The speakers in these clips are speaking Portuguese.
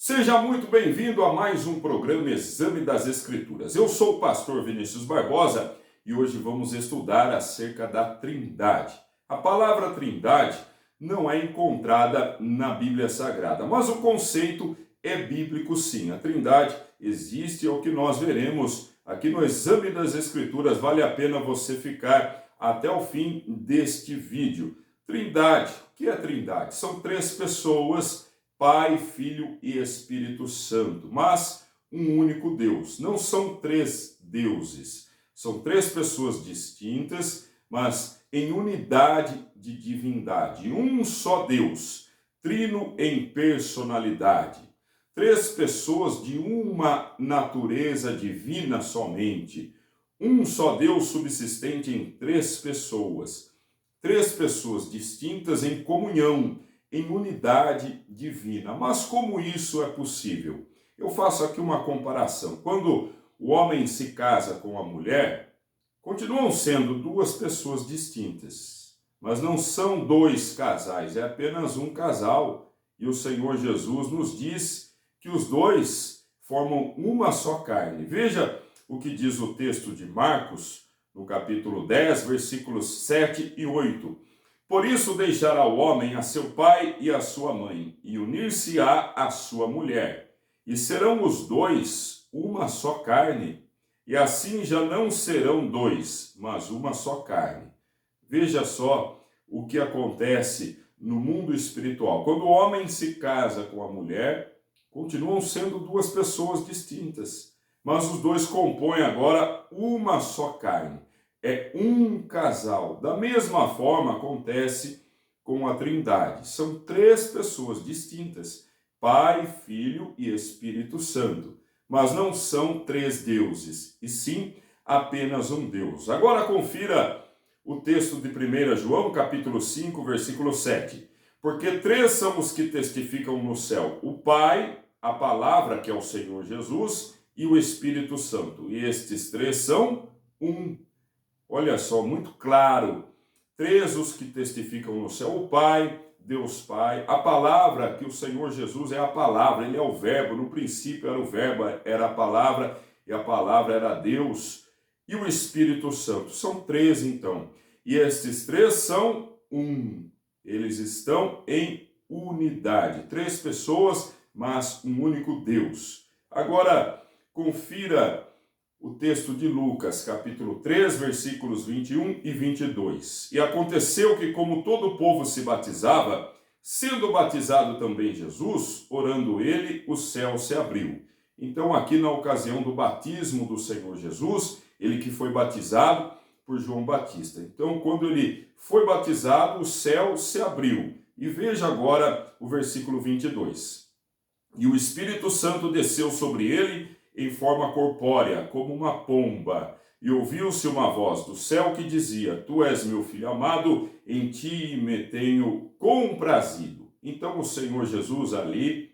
Seja muito bem-vindo a mais um programa Exame das Escrituras. Eu sou o pastor Vinícius Barbosa e hoje vamos estudar acerca da Trindade. A palavra Trindade não é encontrada na Bíblia Sagrada, mas o conceito é bíblico sim. A Trindade existe, é o que nós veremos aqui no Exame das Escrituras. Vale a pena você ficar até o fim deste vídeo. Trindade, o que é Trindade? São três pessoas: Pai, Filho e Espírito Santo, mas um único Deus. Não são três deuses, são três pessoas distintas, mas em unidade de divindade. Um só Deus, trino em personalidade. Três pessoas de uma natureza divina somente. Um só Deus subsistente em três pessoas. Três pessoas distintas em comunhão, em unidade divina. Mas como isso é possível? Eu faço aqui uma comparação. Quando o homem se casa com a mulher, continuam sendo duas pessoas distintas, mas não são dois casais, é apenas um casal. E o Senhor Jesus nos diz que os dois formam uma só carne. Veja o que diz o texto de Marcos, no capítulo 10, versículos 7 e 8. Por isso deixará o homem a seu pai e a sua mãe, e unir-se-á à sua mulher, e serão os dois uma só carne, e assim já não serão dois, mas uma só carne. Veja só o que acontece no mundo espiritual. Quando o homem se casa com a mulher, continuam sendo duas pessoas distintas, mas os dois compõem agora uma só carne. É um casal. Da mesma forma acontece com a Trindade. São três pessoas distintas: Pai, Filho e Espírito Santo. Mas não são três deuses, e sim apenas um Deus. Agora confira o texto de 1 João, capítulo 5, versículo 7. Porque três são os que testificam no céu: o Pai, a palavra, que é o Senhor Jesus, e o Espírito Santo. E estes três são um. Olha só, muito claro. Três os que testificam no céu: o Pai, Deus Pai, a palavra, que o Senhor Jesus é a palavra, ele é o verbo. No princípio era o verbo, era a palavra, e a palavra era Deus, e o Espírito Santo. São três então. E estes três são um. Eles estão em unidade. Três pessoas, mas um único Deus. Agora, confira o texto de Lucas, capítulo 3, versículos 21 e 22. E aconteceu que, como todo o povo se batizava, sendo batizado também Jesus, orando ele, o céu se abriu. Então, aqui na ocasião do batismo do Senhor Jesus, ele que foi batizado por João Batista. Então, quando ele foi batizado, o céu se abriu. E veja agora o versículo 22. E o Espírito Santo desceu sobre ele em forma corpórea, como uma pomba, e ouviu-se uma voz do céu que dizia: Tu és meu filho amado, em ti me tenho comprazido. Então o Senhor Jesus ali,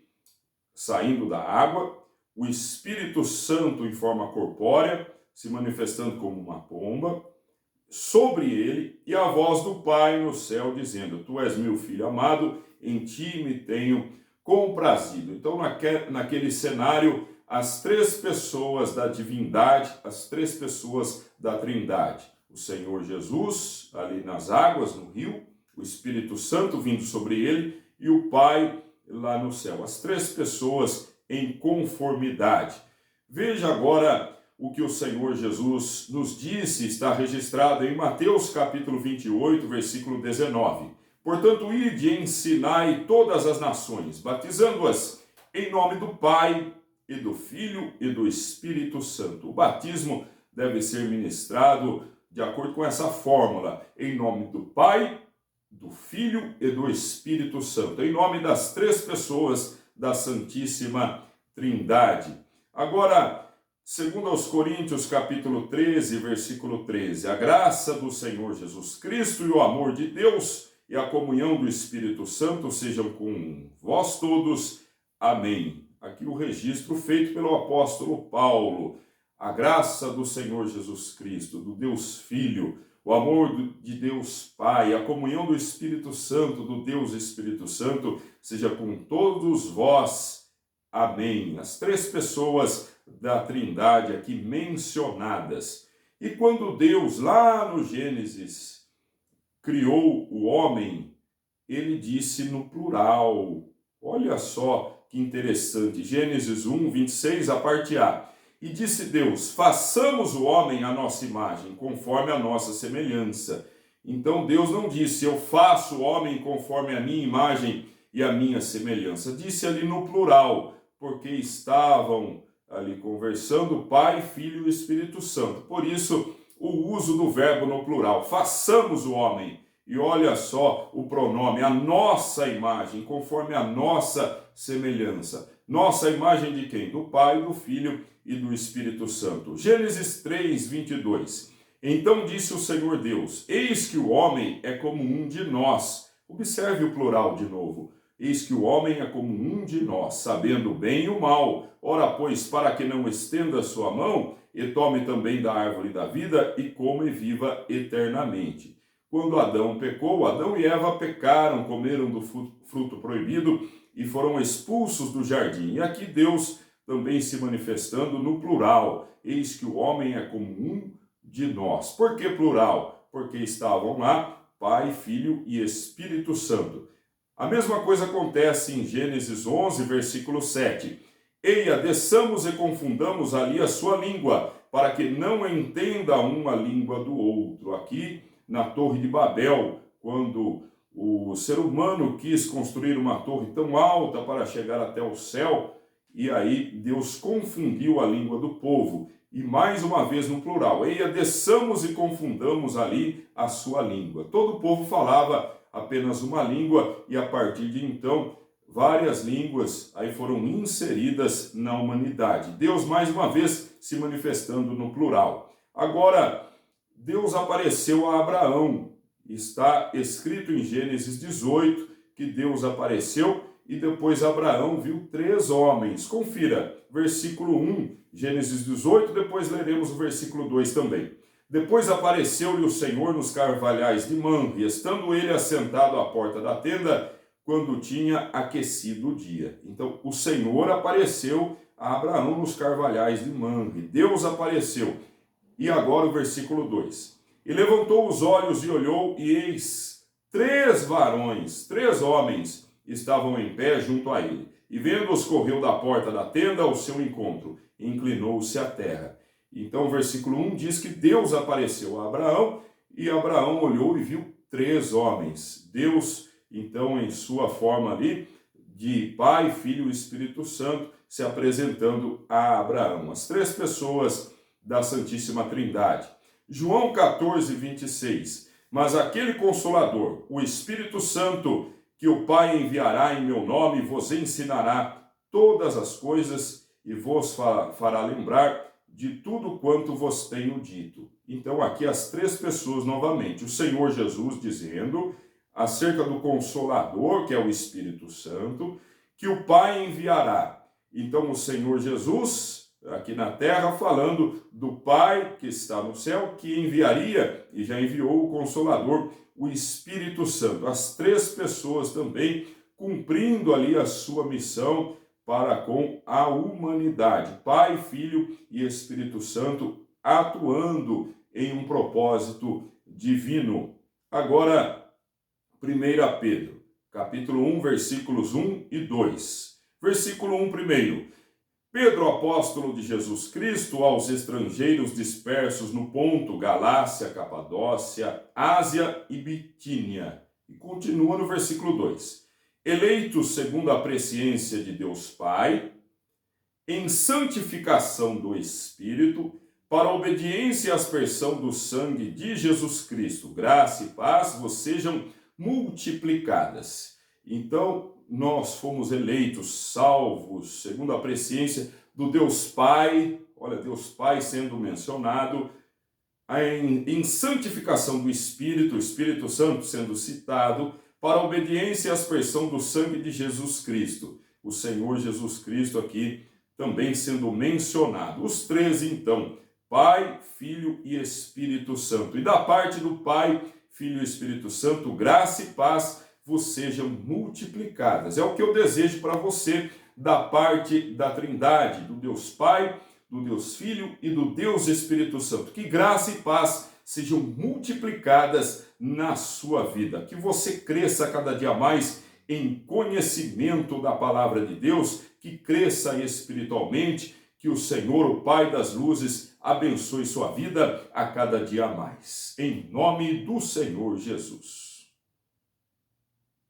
saindo da água, o Espírito Santo em forma corpórea, se manifestando como uma pomba, sobre ele, e a voz do Pai no céu dizendo: Tu és meu filho amado, em ti me tenho comprazido. Então naquele cenário, as três pessoas da divindade, as três pessoas da Trindade. O Senhor Jesus, ali nas águas, no rio, o Espírito Santo vindo sobre ele e o Pai lá no céu. As três pessoas em conformidade. Veja agora o que o Senhor Jesus nos disse, está registrado em Mateus capítulo 28, versículo 19. Portanto, ide e ensinai todas as nações, batizando-as em nome do Pai, e do Filho e do Espírito Santo. O batismo deve ser ministrado de acordo com essa fórmula: em nome do Pai, do Filho e do Espírito Santo, em nome das três pessoas da Santíssima Trindade. Agora, segundo aos Coríntios, capítulo 13, versículo 13, a graça do Senhor Jesus Cristo e o amor de Deus e a comunhão do Espírito Santo sejam com vós todos. Amém. Aqui o registro feito pelo apóstolo Paulo. A graça do Senhor Jesus Cristo, do Deus Filho, o amor de Deus Pai, a comunhão do Espírito Santo, do Deus Espírito Santo, seja com todos vós. Amém. As três pessoas da Trindade aqui mencionadas. E quando Deus, lá no Gênesis, criou o homem, ele disse no plural. Olha só que interessante. Gênesis 1, 26, a parte A. E disse Deus, façamos o homem à nossa imagem, conforme a nossa semelhança. Então Deus não disse, eu faço o homem conforme a minha imagem e a minha semelhança. Disse ali no plural, porque estavam ali conversando Pai, Filho e Espírito Santo. Por isso, o uso do verbo no plural. Façamos o homem. E olha só o pronome, a nossa imagem, conforme a nossa semelhança. Nossa imagem de quem? Do Pai, do Filho e do Espírito Santo. Gênesis 3, 22. Então disse o Senhor Deus, eis que o homem é como um de nós. Observe o plural de novo. Eis que o homem é como um de nós, sabendo o bem e o mal. Ora, pois, para que não estenda sua mão, e tome também da árvore da vida, e coma e viva eternamente. Quando Adão pecou, Adão e Eva pecaram, comeram do fruto proibido e foram expulsos do jardim. E aqui Deus também se manifestando no plural. Eis que o homem é como um de nós. Por que plural? Porque estavam lá Pai, Filho e Espírito Santo. A mesma coisa acontece em Gênesis 11, versículo 7. Eia, desçamos e confundamos ali a sua língua, para que não entenda um a língua do outro. Aqui, na Torre de Babel, quando o ser humano quis construir uma torre tão alta para chegar até o céu, e aí Deus confundiu a língua do povo. E mais uma vez no plural, eia, desçamos e confundamos ali a sua língua. Todo o povo falava apenas uma língua e a partir de então várias línguas aí foram inseridas na humanidade. Deus mais uma vez se manifestando no plural. Agora, Deus apareceu a Abraão. Está escrito em Gênesis 18 que Deus apareceu e depois Abraão viu 3 homens. Confira, versículo 1, Gênesis 18, depois leremos o versículo 2 também. Depois apareceu-lhe o Senhor nos carvalhais de Mamre, estando ele assentado à porta da tenda, quando tinha aquecido o dia. Então, o Senhor apareceu a Abraão nos carvalhais de Mamre. Deus apareceu. E agora o versículo 2. E levantou os olhos e olhou, e eis 3 varões, 3 homens, estavam em pé junto a ele. E vendo-os, correu da porta da tenda ao seu encontro, e inclinou-se à terra. Então o versículo 1 diz que Deus apareceu a Abraão, e Abraão olhou e viu 3 homens. Deus, então, em sua forma ali, de Pai, Filho e Espírito Santo, se apresentando a Abraão. As 3 pessoas da Santíssima Trindade. João 14, 26. Mas aquele Consolador, o Espírito Santo, que o Pai enviará em meu nome, vos ensinará todas as coisas e vos fará lembrar de tudo quanto vos tenho dito. Então aqui as 3 pessoas novamente. O Senhor Jesus dizendo acerca do Consolador, que é o Espírito Santo, que o Pai enviará. Então o Senhor Jesus, aqui na terra, falando do Pai que está no céu, que enviaria, e já enviou o Consolador, o Espírito Santo. As 3 pessoas também cumprindo ali a sua missão para com a humanidade. Pai, Filho e Espírito Santo atuando em um propósito divino. Agora, 1 Pedro, capítulo 1, versículos 1 e 2. Versículo 1 primeiro. Pedro, apóstolo de Jesus Cristo, aos estrangeiros dispersos no Ponto, Galácia, Capadócia, Ásia e Bitínia. E continua no versículo 2. Eleitos segundo a presciência de Deus Pai, em santificação do Espírito, para a obediência e aspersão do sangue de Jesus Cristo. Graça e paz vos sejam multiplicadas. Então, nós fomos eleitos, salvos, segundo a presciência do Deus Pai, olha, Deus Pai sendo mencionado, em santificação do Espírito, o Espírito Santo sendo citado, para a obediência e aspersão do sangue de Jesus Cristo. O Senhor Jesus Cristo aqui também sendo mencionado. Os 3, então, Pai, Filho e Espírito Santo. E da parte do Pai, Filho e Espírito Santo, graça e paz vos sejam multiplicadas. É o que eu desejo para você da parte da Trindade, do Deus Pai, do Deus Filho e do Deus Espírito Santo. Que graça e paz sejam multiplicadas na sua vida. Que você cresça cada dia mais em conhecimento da palavra de Deus, que cresça espiritualmente, que o Senhor, o Pai das luzes, abençoe sua vida a cada dia mais. Em nome do Senhor Jesus.